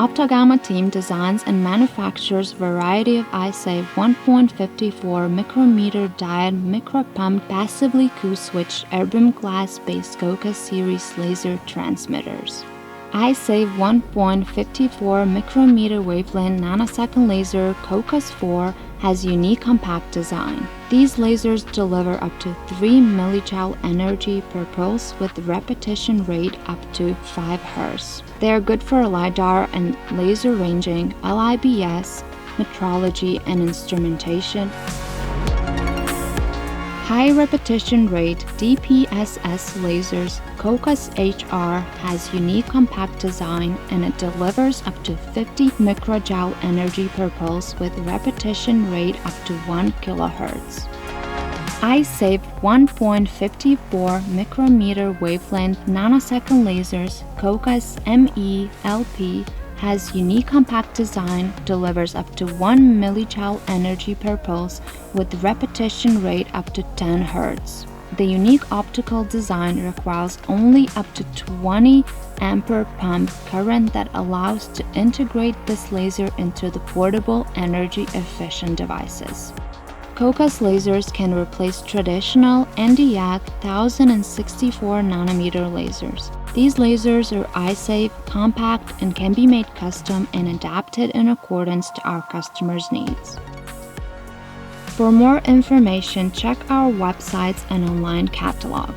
Optogama team designs and manufactures a variety of iSafe 1.54 micrometer diode micro-pumped passively Q-switched erbium glass-based Kaukas series laser transmitters. iSafe 1.54 micrometer wavelength nanosecond laser Kaukas 4 has unique compact design. These lasers deliver up to 3 millijoule energy per pulse with repetition rate up to 5 Hz. They are good for LiDAR and laser ranging, LIBS, metrology, and instrumentation. High repetition rate DPSS lasers Kaukas HR has unique compact design and it delivers up to 50 microjoule energy per pulse with repetition rate up to 1 kHz. iSafe 1.54 micrometer wavelength nanosecond lasers Kaukas ME-LP has unique compact design, delivers up to 1 millijoule energy per pulse with repetition rate up to 10 Hz. The unique optical design requires only up to 20 ampere pump current that allows to integrate this laser into the portable energy-efficient devices. Kaukas lasers can replace traditional Nd:YAG 1064 nanometer lasers. These lasers are iSafe, compact, and can be made custom and adapted in accordance to our customers' needs. For more information, check our websites and online catalog.